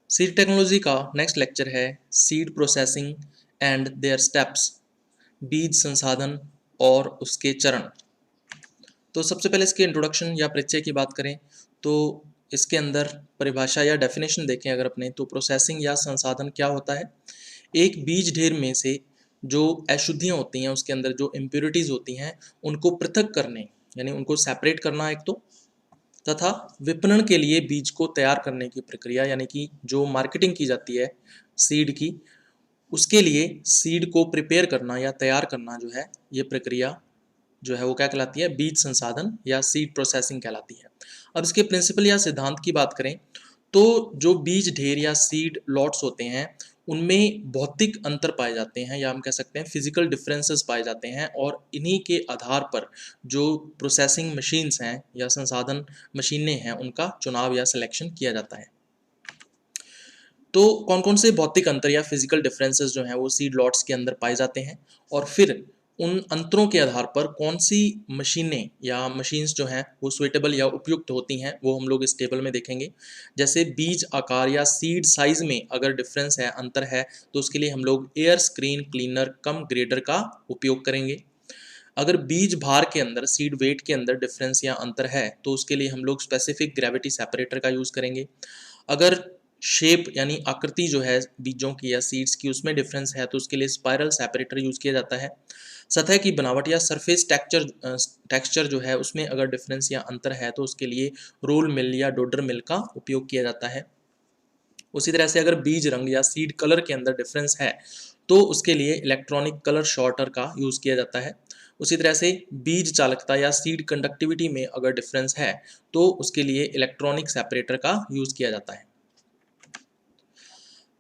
Seed technology का next lecture है seed processing and there steps, बीज संसाधन और उसके चरण। तो सबसे पहले इसके इंट्रोडक्शन या परिचय की बात करें तो इसके अंदर परिभाषा या डेफिनेशन देखें अगर अपने, तो प्रोसेसिंग या संसाधन क्या होता है। एक बीज ढेर में से जो अशुद्धियाँ होती हैं, उसके अंदर जो इम्प्योरिटीज़ होती हैं, उनको पृथक करने यानी उनको सेपरेट करना एक तो, तथा विपणन के लिए बीज को तैयार करने की प्रक्रिया यानी कि जो मार्केटिंग की जाती है सीड की, उसके लिए सीड को प्रिपेयर करना या तैयार करना जो है, ये प्रक्रिया जो है वो क्या कहलाती है, बीज संसाधन या सीड प्रोसेसिंग कहलाती है। अब इसके प्रिंसिपल या सिद्धांत की बात करें तो जो बीज ढेर या सीड लॉट्स होते हैं उनमें भौतिक अंतर पाए जाते हैं या हम कह सकते हैं फिजिकल डिफरेंसेस पाए जाते हैं, और इन्हीं के आधार पर जो प्रोसेसिंग मशीन्स हैं या संसाधन मशीनें हैं उनका चुनाव या सिलेक्शन किया जाता है। तो कौन कौन से भौतिक अंतर या फिजिकल डिफरेंसेस जो हैं वो सीड लॉट्स के अंदर पाए जाते हैं, और फिर उन अंतरों के आधार पर कौन सी मशीनें या मशीन्स जो हैं वो सुइटेबल या उपयुक्त होती हैं, वो हम लोग इस टेबल में देखेंगे। जैसे बीज आकार या सीड साइज में अगर डिफरेंस है, अंतर है, तो उसके लिए हम लोग एयर स्क्रीन क्लीनर कम ग्रेडर का उपयोग करेंगे। अगर बीज भार के अंदर, सीड वेट के अंदर डिफरेंस या अंतर है, तो उसके लिए हम लोग स्पेसिफिक ग्रेविटी सेपरेटर का यूज़ करेंगे। अगर शेप यानी आकृति जो है बीजों की या सीड्स की, उसमें डिफरेंस है, तो उसके लिए स्पाइरल सेपरेटर यूज़ किया जाता है। सतह की बनावट या सरफेस टेक्सचर जो है उसमें अगर डिफरेंस या अंतर है, तो उसके लिए रोल मिल या डोडर मिल का उपयोग किया जाता है। उसी तरह से अगर बीज रंग या सीड कलर के अंदर डिफरेंस है, तो उसके लिए इलेक्ट्रॉनिक कलर शॉर्टर का यूज़ किया जाता है। उसी तरह से बीज चालकता या सीड कंडक्टिविटी में अगर डिफरेंस है, तो उसके लिए इलेक्ट्रॉनिक सेपरेटर का यूज़ किया जाता है।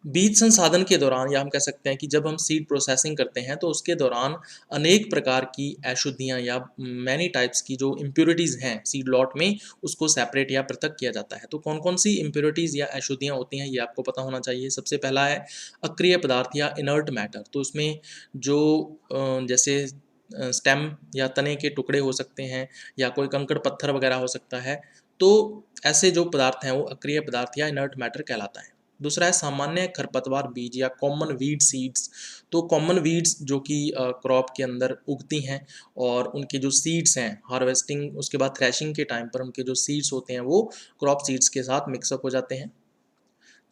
बीज संसाधन के दौरान, या हम कह सकते हैं कि जब हम सीड प्रोसेसिंग करते हैं, तो उसके दौरान अनेक प्रकार की अशुद्धियाँ या मैनी टाइप्स की जो इम्प्योरिटीज़ हैं सीड लॉट में, उसको सेपरेट या पृथक किया जाता है। तो कौन कौन सी इम्प्योरिटीज़ या अशुद्धियाँ होती हैं, ये आपको पता होना चाहिए। सबसे पहला है अक्रिय पदार्थ या इनर्ट मैटर। तो उसमें जो जैसे स्टेम या तने के टुकड़े हो सकते हैं, या कोई कंकड़ पत्थर वगैरह हो सकता है, तो ऐसे जो पदार्थ हैं वो अक्रिय पदार्थ या इनर्ट मैटर कहलाता है। दूसरा है सामान्य खरपतवार बीज या कॉमन वीड सीड्स। तो कॉमन वीड्स जो कि क्रॉप के अंदर उगती हैं, और उनके जो सीड्स हैं हार्वेस्टिंग उसके बाद थ्रेशिंग के टाइम पर उनके जो सीड्स होते हैं वो क्रॉप सीड्स के साथ मिक्सअप हो जाते हैं।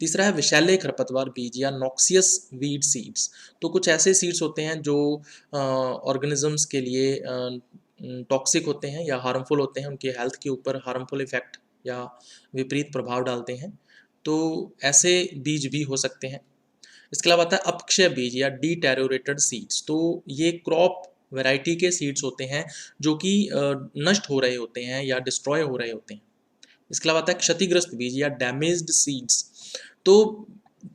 तीसरा है विषैले खरपतवार बीज या नॉक्सियस वीड सीड्स। तो कुछ ऐसे सीड्स होते हैं जो ऑर्गेनिजम्स के लिए टॉक्सिक होते हैं या हार्मफुल होते हैं, उनके हेल्थ के ऊपर हार्मफुल इफेक्ट या विपरीत प्रभाव डालते हैं। तो ऐसे बीज भी हो सकते हैं। इसके अलावा आता है अपक्षय बीज या डिटेरोरेटेड सीड्स। तो ये क्रॉप वैरायटी के सीड्स होते हैं जो कि नष्ट हो रहे होते हैं या डिस्ट्रॉय हो रहे होते हैं। इसके अलावा आता है क्षतिग्रस्त बीज या डैमेज्ड सीड्स। तो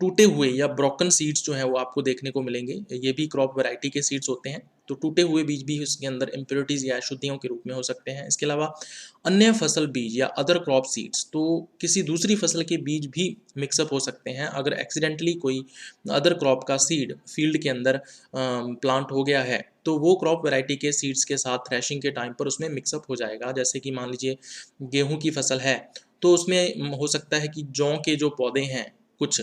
टूटे हुए या ब्रोकन सीड्स जो हैं वो आपको देखने को मिलेंगे, ये भी क्रॉप वैरायटी के सीड्स होते हैं। तो टूटे हुए बीज भी इसके अंदर इम्प्योरिटीज़ या अशुद्धियों के रूप में हो सकते हैं। इसके अलावा अन्य फसल बीज या अदर क्रॉप सीड्स, तो किसी दूसरी फसल के बीज भी मिक्सअप हो सकते हैं। अगर एक्सीडेंटली कोई अदर क्रॉप का सीड फील्ड के अंदर प्लांट हो गया है, तो वो क्रॉप वैरायटी के सीड्स के साथ थ्रेशिंग के टाइम पर उसमें मिक्सअप हो जाएगा। जैसे कि मान लीजिए गेहूं की फसल है, तो उसमें हो सकता है कि जौ के जो पौधे हैं कुछ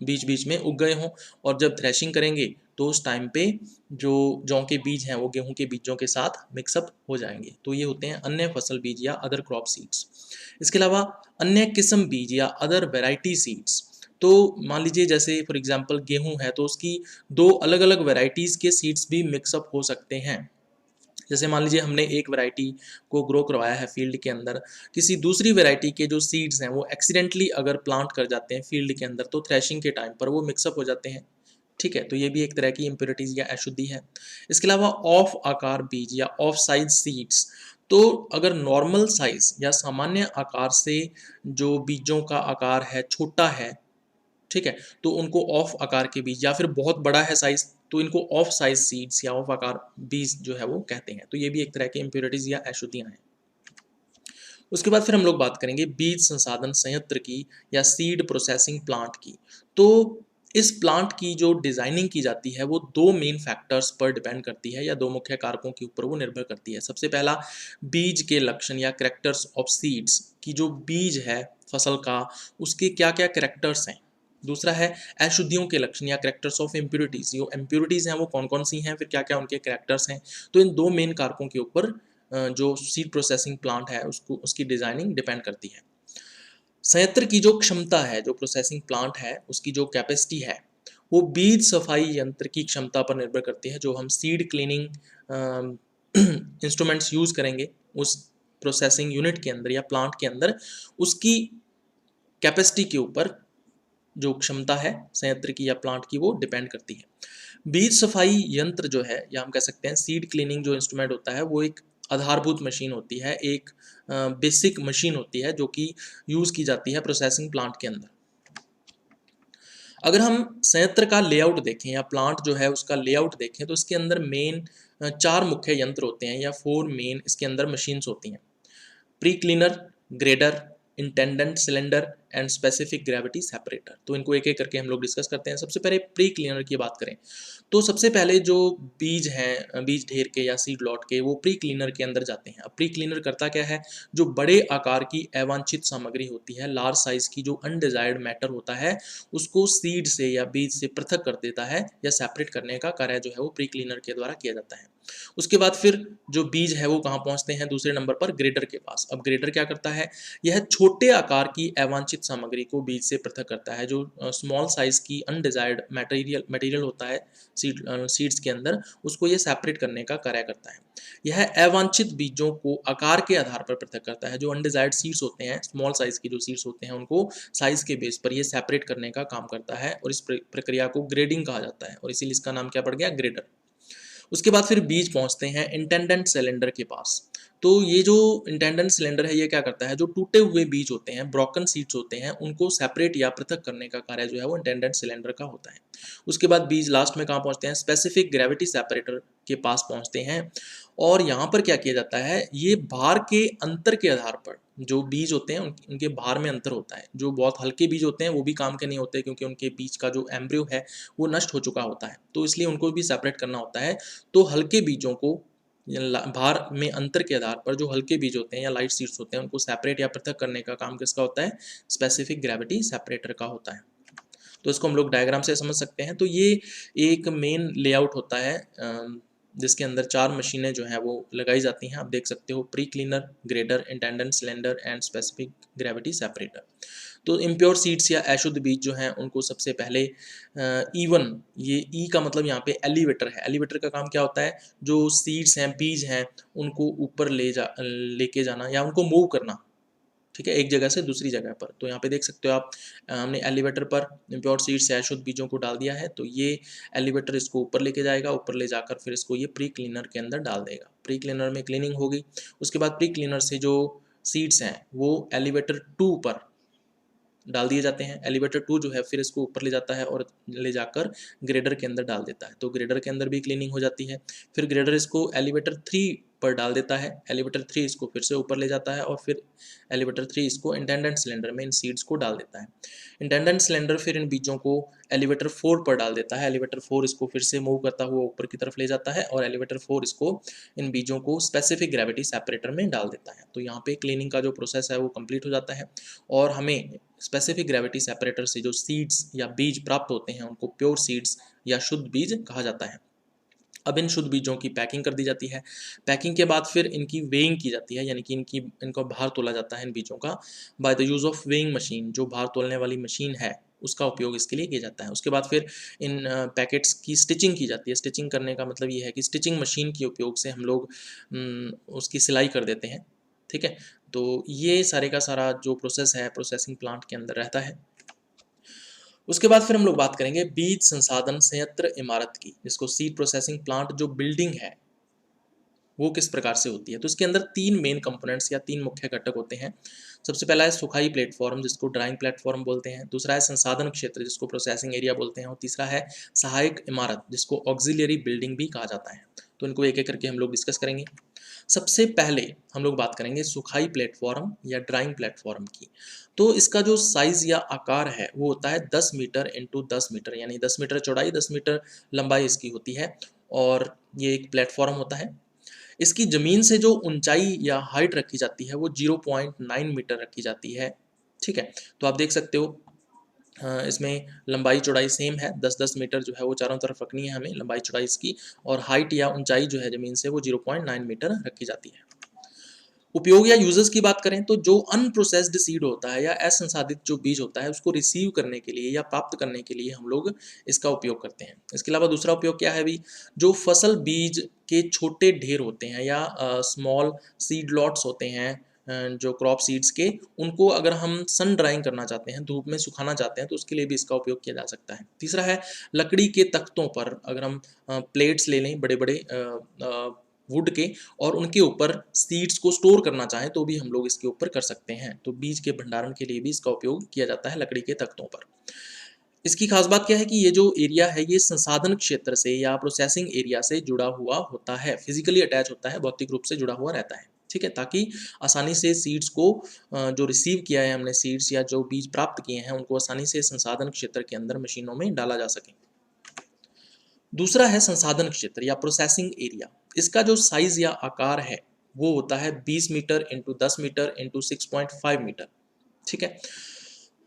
बीच बीच में उग गए हों, और जब थ्रेशिंग करेंगे तो उस टाइम पे जो जौ के बीज हैं वो गेहूं के बीजों के साथ मिक्सअप हो जाएंगे। तो ये होते हैं अन्य फसल बीज या अदर क्रॉप सीड्स। इसके अलावा अन्य किस्म बीज या अदर वेराइटी सीड्स। तो मान लीजिए जैसे फॉर एग्जांपल गेहूं है, तो उसकी दो अलग अलग वेराइटीज़ के सीड्स भी मिक्सअप हो सकते हैं। जैसे मान लीजिए हमने एक वैरायटी को ग्रो करवाया है फील्ड के अंदर, किसी दूसरी वैरायटी के जो सीड्स हैं वो एक्सीडेंटली अगर प्लांट कर जाते हैं फील्ड के अंदर, तो थ्रेशिंग के टाइम पर वो मिक्सअप हो जाते हैं। ठीक है, तो ये भी एक तरह की इम्प्योरिटीज या अशुद्धि है। इसके अलावा ऑफ आकार बीज या ऑफ साइज सीड्स। तो अगर नॉर्मल साइज या सामान्य आकार से जो बीजों का आकार है छोटा है, ठीक है, तो उनको ऑफ आकार के बीज, या फिर बहुत बड़ा है साइज तो इनको ऑफ साइज सीड्स या ऑफ आकार बीज जो है वो कहते हैं। तो ये भी एक तरह के इम्प्योरिटीज या अशुद्धियां हैं। उसके बाद फिर हम लोग बात करेंगे बीज संसाधन संयंत्र की या सीड प्रोसेसिंग प्लांट की। तो इस प्लांट की जो डिजाइनिंग की जाती है वो दो मेन फैक्टर्स पर डिपेंड करती है, या दो मुख्य कारकों के ऊपर वो निर्भर करती है। सबसे पहला बीज के लक्षण या करेक्टर्स ऑफ सीड्स, की जो बीज है फसल का उसके क्या क्या करेक्टर्स हैं, दूसरा है अशुद्धियों के लक्षण या कैरेक्टर्स ऑफ इम्प्योरिटीज, जो इम्प्योरिटीज हैं वो कौन कौन सी हैं, फिर क्या क्या उनके कैरेक्टर्स हैं। तो इन दो मेन कारकों के ऊपर जो सीड प्रोसेसिंग प्लांट है उसको उसकी डिजाइनिंग डिपेंड करती है। संयंत्र की जो क्षमता है, जो प्रोसेसिंग प्लांट है उसकी जो कैपेसिटी है, वो बीज सफाई यंत्र की क्षमता पर निर्भर करती है। जो हम सीड क्लीनिंग इंस्ट्रूमेंट्स यूज करेंगे उस प्रोसेसिंग यूनिट के अंदर या प्लांट के अंदर, उसकी कैपेसिटी के ऊपर जो क्षमता है संयंत्र की या प्लांट की वो डिपेंड करती है। बीज सफाई यंत्र जो है, या हम कह सकते हैं सीड क्लीनिंग जो इंस्ट्रूमेंट होता है, वो एक आधारभूत मशीन होती है, एक बेसिक मशीन होती है जो कि यूज़ की जाती है प्रोसेसिंग प्लांट के अंदर। अगर हम संयंत्र का लेआउट देखें या प्लांट जो है उसका लेआउट देखें, तो इसके अंदर मेन 4 मुख्य यंत्र होते हैं या 4 मेन इसके अंदर मशीन्स होती हैं। Pre cleaner, grader, intended cylinder and specific gravity separator. तो इनको एक एक करके हम लोग डिस्कस करते हैं। सबसे पहले प्री क्लीनर की बात करें तो सबसे पहले जो बीज हैं, बीज ढेर के या सीड लॉट के, वो प्री क्लीनर के अंदर जाते हैं। अब प्री क्लीनर करता क्या है, जो बड़े आकार की अवांछित सामग्री होती है, लार्ज साइज की जो अनडिजायर्ड मैटर होता है, उसको सीड से या बीज से पृथक कर देता है या सेपरेट करने का कार्य जो है वो प्री क्लीनर के द्वारा किया जाता है। उसके बाद फिर जो बीज है वो कहाँ पहुंचते हैं, दूसरे नंबर पर ग्रेडर के पास। अब ग्रेडर क्या करता है, यह छोटे आकार की अवांछित सामग्री को बीज से पृथक करता है। जो स्मॉल साइज की अनडिजायर्ड मटेरियल होता है सीड्स के अंदर, उसको ये सेपरेट करने का कार्य करता है। यह अवांछित बीजों को आकार के आधार पर पृथक करता है। जो अनडिजायर्ड सीड्स होते हैं, स्मॉल साइज की जो सीड्स होते हैं, उनको साइज के बेस पर ये सेपरेट करने का काम करता है और इस प्रक्रिया को ग्रेडिंग कहा जाता है और इसीलिए इसका नाम क्या पड़ गया, ग्रेडर। उसके बाद फिर बीज पहुंचते हैं इंटेंडेंट सिलेंडर के पास। तो ये जो इंटेंडेंट सिलेंडर है ये क्या करता है, जो टूटे हुए बीज होते हैं, ब्रोकन सीड्स होते हैं, उनको सेपरेट या पृथक करने का कार्य जो है वो इंटेंडेंट सिलेंडर का होता है। उसके बाद बीज लास्ट में कहाँ पहुंचते हैं, स्पेसिफिक ग्रेविटी सेपरेटर के पास पहुंचते हैं। और यहाँ पर क्या किया जाता है, ये भार के अंतर के आधार पर जो बीज होते हैं उनके भार में अंतर होता है। जो बहुत हल्के बीज होते हैं वो भी काम के नहीं होते, क्योंकि उनके बीज का जो एम्ब्रियो है वो नष्ट हो चुका होता है, तो इसलिए उनको भी सेपरेट करना होता है। तो हल्के बीजों को भार में अंतर के आधार पर जो हल्के बीज होते हैं या लाइट सीड्स होते हैं, उनको सेपरेट या पृथक करने का काम किसका होता है, स्पेसिफिक ग्रेविटी सेपरेटर का होता है। तो इसको हम लोग डायग्राम से समझ सकते हैं। तो ये एक मेन लेआउट होता है जिसके अंदर 4 मशीनें जो हैं वो लगाई जाती हैं। आप देख सकते हो, pre cleaner, grader, intended cylinder and specific gravity separator. तो इम्प्योर सीड्स या अशुद्ध बीज जो हैं उनको सबसे पहले इवन, ये ई का मतलब यहाँ पे एलिवेटर है। एलिवेटर का काम क्या होता है, जो सीड्स हैं, बीज हैं, उनको ऊपर लेके जाना या उनको मूव करना, ठीक है, एक जगह से दूसरी जगह पर। तो यहाँ पे देख सकते हो आप, हमने एलिवेटर पर इम्प्योर सीड्स या अशुद्ध बीजों को डाल दिया है, तो ये एलिवेटर इसको ऊपर लेके जाएगा, ऊपर ले जाकर फिर इसको ये प्री क्लीनर के अंदर डाल देगा। प्री क्लीनर में क्लीनिंग होगी। उसके बाद प्री क्लीनर से जो सीड्स हैं वो एलिवेटर 2 पर डाल दिए जाते हैं। एलिवेटर 2 जो है फिर इसको ऊपर ले जाता है और ले जाकर ग्रेडर के अंदर डाल देता है। तो ग्रेडर के अंदर भी क्लीनिंग हो जाती है। फिर ग्रेडर इसको एलिवेटर 3 पर डाल देता है। एलिवेटर 3 इसको फिर से ऊपर ले जाता है और फिर एलिवेटर 3 इसको इंटेंडेंट सिलेंडर में इन सीड्स को डाल देता है। इंटेंडेंट सिलेंडर फिर इन बीजों को एलिवेटर 4 पर डाल देता है। एलिवेटर 4 इसको फिर से मूव करता हुआ ऊपर की तरफ ले जाता है और एलिवेटर 4 इसको, इन बीजों को स्पेसिफिक ग्रेविटी सेपरेटर में डाल देता है। तो यहाँ पे क्लीनिंग का जो प्रोसेस है वो कंप्लीट हो जाता है और हमें स्पेसिफिक ग्रेविटी सेपरेटर से जो सीड्स या बीज प्राप्त होते हैं उनको प्योर सीड्स या शुद्ध बीज कहा जाता है। अब इन शुद्ध बीजों की पैकिंग कर दी जाती है। पैकिंग के बाद फिर इनकी वेइंग की जाती है, यानी कि इनका भार तोला जाता है इन बीजों का, by the use of weighing machine. जो भार तोलने वाली मशीन है उसका उपयोग इसके लिए किया जाता है। उसके बाद फिर इन पैकेट्स की स्टिचिंग की जाती है। स्टिचिंग करने का मतलब ये है कि स्टिचिंग मशीन के उपयोग से हम लोग उसकी सिलाई कर देते हैं, ठीक है। तो ये सारे का सारा जो प्रोसेस है प्रोसेसिंग प्लांट के अंदर रहता है। उसके बाद फिर हम लोग बात करेंगे बीज संसाधन संयंत्र इमारत की, जिसको सीड प्रोसेसिंग प्लांट जो बिल्डिंग है वो किस प्रकार से होती है। तो इसके अंदर 3 मेन कंपोनेंट्स या 3 मुख्य घटक होते हैं। सबसे पहला है सुखाई प्लेटफॉर्म, जिसको ड्राइंग प्लेटफॉर्म बोलते हैं। दूसरा है संसाधन क्षेत्र, जिसको प्रोसेसिंग एरिया बोलते हैं। और तीसरा है सहायक इमारत, जिसको ऑक्सिलियरी बिल्डिंग भी कहा जाता है। तो इनको एक एक करके हम लोग डिस्कस करेंगे। सबसे पहले हम लोग बात करेंगे सुखाई प्लेटफॉर्म या ड्राइंग प्लेटफॉर्म की। तो इसका जो साइज या आकार है वो होता है 10 मीटर इंटू 10 मीटर, यानी 10 मीटर चौड़ाई, 10 मीटर लंबाई इसकी होती है। और ये एक प्लेटफॉर्म होता है। इसकी ज़मीन से जो ऊंचाई या हाइट रखी जाती है वो 0.9 मीटर रखी जाती है, ठीक है। तो आप देख सकते हो इसमें लंबाई चौड़ाई सेम है, 10-10 मीटर जो है वो चारों तरफ रखनी है हमें लंबाई चौड़ाई इसकी, और हाइट या ऊंचाई जो है ज़मीन से वो 0.9 मीटर रखी जाती है। उपयोग या यूजर्स की बात करें तो जो अनप्रोसेस्ड सीड होता है या असंसाधित जो बीज होता है उसको रिसीव करने के लिए या प्राप्त करने के लिए हम लोग इसका उपयोग करते हैं। इसके अलावा दूसरा उपयोग क्या है भी, जो फसल बीज के छोटे ढेर होते हैं या स्मॉल सीड लॉट्स होते हैं, जो क्रॉप सीड्स के, उनको अगर हम सन ड्राइंग करना चाहते हैं, धूप में सुखाना चाहते हैं, तो उसके लिए भी इसका उपयोग किया जा सकता है। तीसरा है लकड़ी के तख्तों पर अगर हम प्लेट्स ले लें बड़े बड़े वुड के, और उनके ऊपर सीड्स को स्टोर करना चाहें तो भी हम लोग इसके ऊपर कर सकते हैं। तो बीज के भंडारण के लिए भी इसका उपयोग किया जाता है लकड़ी के तख्तों पर। इसकी खास बात क्या है कि ये जो एरिया है ये संसाधन क्षेत्र से या प्रोसेसिंग एरिया से जुड़ा हुआ होता है, फिजिकली अटैच होता है, भौतिक रूप से जुड़ा हुआ रहता है। ठीक है, ताकि आसानी से सीड्स को जो रिसीव किया है हमने सीड्स या जो बीज प्राप्त किए हैं उनको आसानी से संसाधन क्षेत्र के अंदर मशीनों में डाला जा सके। दूसरा है संसाधन क्षेत्र या प्रोसेसिंग एरिया। इसका जो साइज या आकार है वो होता है 20 मीटर इंटू 10 मीटर इंटू 6.5 मीटर। ठीक है,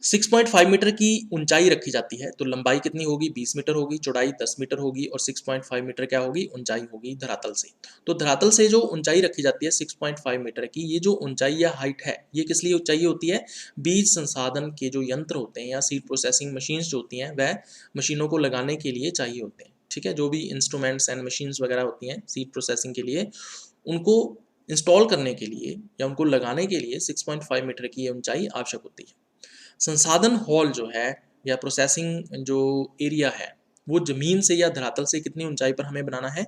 6.5 मीटर की ऊंचाई रखी जाती है, तो लंबाई कितनी होगी, 20 मीटर होगी, चौड़ाई 10 मीटर होगी, और 6.5 मीटर क्या होगी, ऊंचाई होगी धरातल से। तो धरातल से जो ऊंचाई रखी जाती है 6.5 मीटर की, ये जो ऊंचाई या हाइट है ये किस लिए चाहिए होती है, बीज संसाधन के जो यंत्र होते हैं या सीड प्रोसेसिंग मशीन्स जो होती हैं वह मशीनों को लगाने के लिए चाहिए होते हैं। ठीक है, जो भी इंस्ट्रूमेंट्स एंड मशीन्स वगैरह होती हैं सीड प्रोसेसिंग के लिए, उनको इंस्टॉल करने के लिए या उनको लगाने के लिए 6.5 मीटर की ये ऊंचाई आवश्यक होती है। संसाधन हॉल जो है या प्रोसेसिंग जो एरिया है वो जमीन से या धरातल से कितनी ऊंचाई पर हमें बनाना है,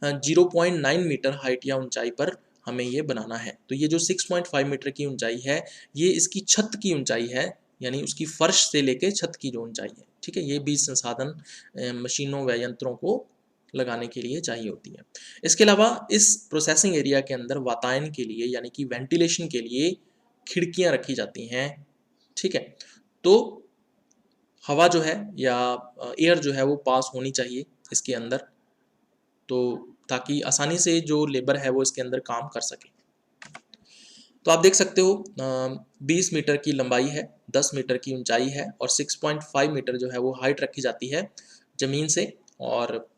0.9 मीटर हाइट या ऊंचाई पर हमें ये बनाना है। तो ये जो 6.5 मीटर की ऊंचाई है ये इसकी छत की ऊंचाई है, यानी उसकी फर्श से लेके छत की जो ऊंचाई है। ठीक है, ये बीज संसाधन मशीनों व यंत्रों को लगाने के लिए चाहिए होती है। इसके अलावा इस प्रोसेसिंग एरिया के अंदर वातायन के लिए यानी कि वेंटिलेशन के लिए खिड़कियां रखी जाती हैं। ठीक है, तो हवा जो है या एयर जो है वो पास होनी चाहिए इसके अंदर, तो ताकि आसानी से जो लेबर है वो इसके अंदर काम कर सके। तो आप देख सकते हो 20 मीटर की लंबाई है, 10 मीटर की ऊंचाई है, और 6.5 मीटर जो है वो हाइट रखी जाती है ज़मीन से, और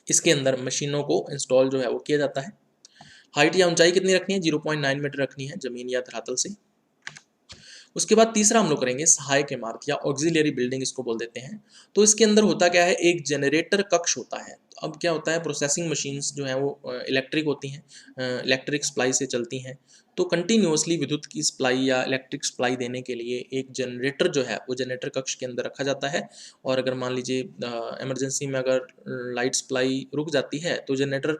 इसके अंदर मशीनों को इंस्टॉल जो है वो किया जाता है। हाइट या ऊंचाई कितनी रखनी है, 0.9 मीटर रखनी है ज़मीन या धरातल से। उसके बाद तीसरा हम लोग करेंगे सहायक इमारत या ऑक्सिलियरी बिल्डिंग इसको बोल देते हैं। तो इसके अंदर होता क्या है, एक जनरेटर कक्ष होता है। तो अब क्या होता है, प्रोसेसिंग मशीन्स जो हैं वो इलेक्ट्रिक होती हैं, इलेक्ट्रिक सप्लाई से चलती हैं। तो कंटिन्यूअसली विद्युत की सप्लाई या इलेक्ट्रिक सप्लाई देने के लिए एक जनरेटर जो है वो जनरेटर कक्ष के अंदर रखा जाता है। और अगर मान लीजिए इमरजेंसी में अगर लाइट सप्लाई रुक जाती है तो जनरेटर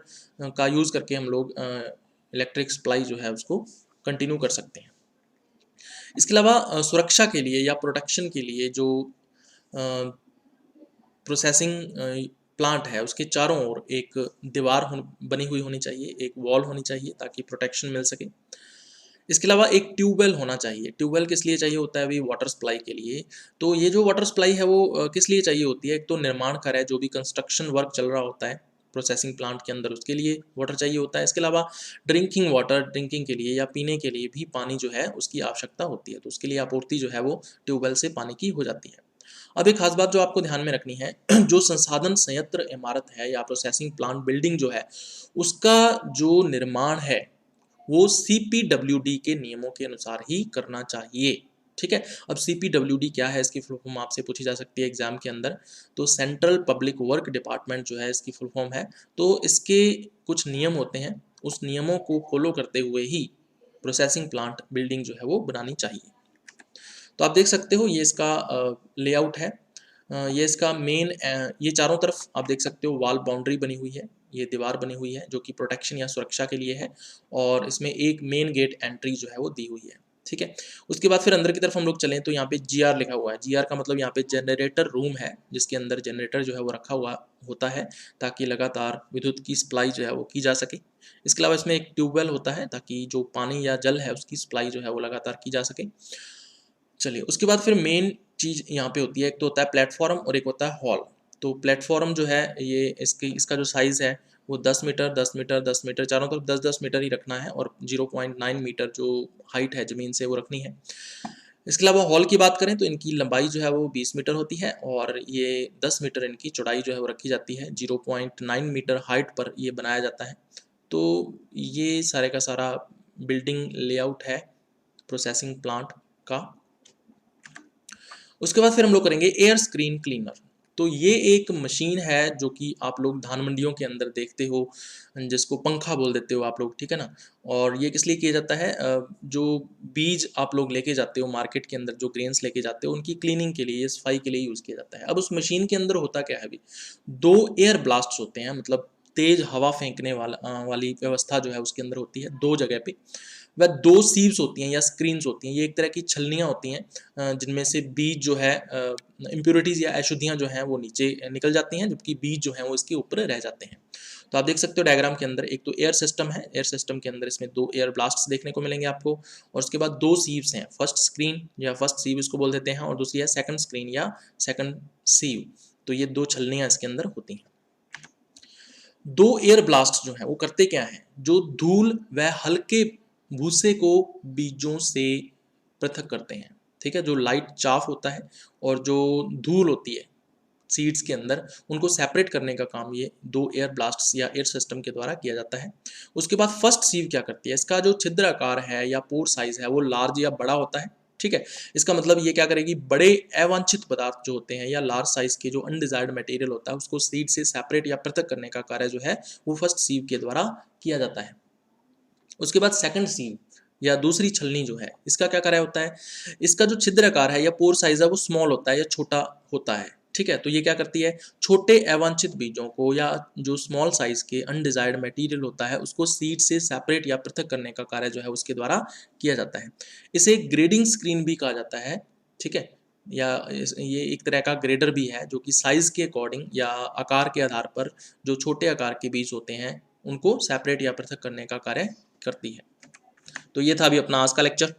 का यूज़ करके हम लोग इलेक्ट्रिक सप्लाई जो है उसको कंटिन्यू कर सकते हैं। इसके अलावा सुरक्षा के लिए या प्रोटेक्शन के लिए जो प्रोसेसिंग प्लांट है उसके चारों ओर एक दीवार बनी हुई होनी चाहिए, एक वॉल होनी चाहिए ताकि प्रोटेक्शन मिल सके। इसके अलावा एक ट्यूबवेल होना चाहिए। ट्यूबवेल किस लिए चाहिए होता है अभी, वाटर सप्लाई के लिए। तो ये जो वाटर सप्लाई है वो किस लिए चाहिए होती है, एक तो निर्माण कार्य है, जो भी कंस्ट्रक्शन वर्क चल रहा होता है प्रोसेसिंग प्लांट के अंदर, उसके लिए वाटर चाहिए होता है। इसके अलावा ड्रिंकिंग वाटर, ड्रिंकिंग के लिए या पीने के लिए भी पानी जो है उसकी आवश्यकता होती है, तो उसके लिए आपूर्ति जो है वो ट्यूबवेल से पानी की हो जाती है। अब एक खास बात जो आपको ध्यान में रखनी है, जो संसाधन संयंत्र इमारत है या प्रोसेसिंग प्लांट बिल्डिंग जो है उसका जो निर्माण है वो CPWD के नियमों के अनुसार ही करना चाहिए। ठीक है, अब CPWD क्या है, इसकी फुल फॉर्म आपसे पूछी जा सकती है एग्जाम के अंदर। तो सेंट्रल पब्लिक वर्क डिपार्टमेंट जो है इसकी फुल फॉर्म है। तो इसके कुछ नियम होते हैं, उस नियमों को फॉलो करते हुए ही प्रोसेसिंग प्लांट बिल्डिंग जो है वो बनानी चाहिए। तो आप देख सकते हो ये इसका लेआउट है। ये इसका मेन, ये चारों तरफ आप देख सकते हो वॉल बाउंड्री बनी हुई है, ये दीवार बनी हुई है जो कि प्रोटेक्शन या सुरक्षा के लिए है, और इसमें एक मेन गेट एंट्री जो है वो दी हुई है। ठीक है, उसके बाद फिर अंदर की तरफ हम लोग चलें तो यहाँ पे GR लिखा हुआ है। GR का मतलब यहाँ पे जनरेटर रूम है, जिसके अंदर जनरेटर जो है वो रखा हुआ होता है ताकि लगातार विद्युत की सप्लाई जो है वो की जा सके। इसके अलावा इसमें एक ट्यूबवेल होता है ताकि जो पानी या जल है उसकी सप्लाई जो है वो लगातार की जा सके। चलिए, उसके बाद फिर मेन चीज़ यहाँ पे होती है, एक तो होता है प्लेटफॉर्म और एक होता है हॉल। तो प्लेटफॉर्म जो है ये इसका जो साइज़ है वो 10 मीटर 10 मीटर 10 मीटर, चारों तरफ 10-10 मीटर ही रखना है, और 0.9 मीटर जो हाइट है ज़मीन से वो रखनी है। इसके अलावा हॉल की बात करें तो इनकी लंबाई जो है वो 20 मीटर होती है और ये 10 मीटर इनकी चौड़ाई जो है वो रखी जाती है। 0.9 मीटर हाइट पर ये बनाया जाता है। तो ये सारे का सारा बिल्डिंग लेआउट है प्रोसेसिंग प्लांट का। उसके बाद फिर हम लोग करेंगे एयर स्क्रीन क्लीनर। तो ये एक मशीन है जो कि आप लोग धान मंडियों के अंदर देखते हो, जिसको पंखा बोल देते हो आप लोग, ठीक है ना। और ये किस लिए किया जाता है, जो बीज आप लोग लेके जाते हो मार्केट के अंदर, जो ग्रेन्स लेके जाते हो, उनकी क्लीनिंग के लिए, सफाई के लिए यूज़ किया जाता है। अब उस मशीन के अंदर होता क्या है, अभी 2 एयर ब्लास्ट्स होते हैं, मतलब तेज हवा फेंकने वाली व्यवस्था जो है उसके अंदर होती है 2 जगह पे। वह 2 सीव्स होती हैं या स्क्रीन्स होती हैं। ये एक तरह की छलनियाँ होती हैं जिनमें से बीज जो है इम्प्योरिटीज़ या अशुद्धियाँ जो हैं वो नीचे निकल जाती हैं, जबकि बीज जो हैं वो इसके ऊपर रह जाते हैं। तो आप देख सकते हो डायग्राम के अंदर एक तो एयर सिस्टम है, एयर सिस्टम के अंदर इसमें 2 एयर ब्लास्ट्स देखने को मिलेंगे आपको, और उसके बाद 2 सीव्स हैं, फर्स्ट स्क्रीन या फर्स्ट सीव इसको बोल देते हैं, और दूसरी है सेकंड स्क्रीन या सेकंड सीव। तो ये 2 छलनियाँ इसके अंदर होती हैं। 2 एयर ब्लास्ट जो है वो करते क्या हैं, जो धूल व हल्के भूसे को बीजों से पृथक करते हैं, ठीक है। जो लाइट चाफ होता है और जो धूल होती है सीड्स के अंदर, उनको सेपरेट करने का काम ये 2 एयर ब्लास्ट्स या एयर सिस्टम के द्वारा किया जाता है। उसके बाद फर्स्ट सीव क्या करती है, इसका जो छिद्र आकार है या पोर साइज है वो लार्ज या बड़ा होता है, ठीक है। इसका मतलब ये क्या करेगी, बड़े अवांछित पदार्थ जो होते हैं या लार्ज साइज के जो अनडिजायर्ड मटेरियल होता है उसको सीड से सेपरेट या पृथक करने का कार्य जो है वो फर्स्ट सीव के द्वारा किया जाता है। उसके बाद सेकंड सीव या दूसरी छलनी जो है, इसका क्या कार्य होता है, इसका जो छिद्र आकार है या पोर साइज है वो स्मॉल होता है या छोटा होता है, ठीक है। तो ये क्या करती है, छोटे अवांछित बीजों को या जो स्मॉल साइज के अनडिजायर्ड मटेरियल होता है उसको सीड से सेपरेट या पृथक करने का कार्य जो है उसके द्वारा किया जाता है। इसे ग्रेडिंग स्क्रीन भी कहा जाता है, ठीक है। या ये एक तरह का ग्रेडर भी है जो कि साइज के अकॉर्डिंग या आकार के आधार पर जो छोटे आकार के बीज होते हैं उनको सेपरेट या पृथक करने का कार्य करती है। तो ये था अभी अपना आज का लेक्चर।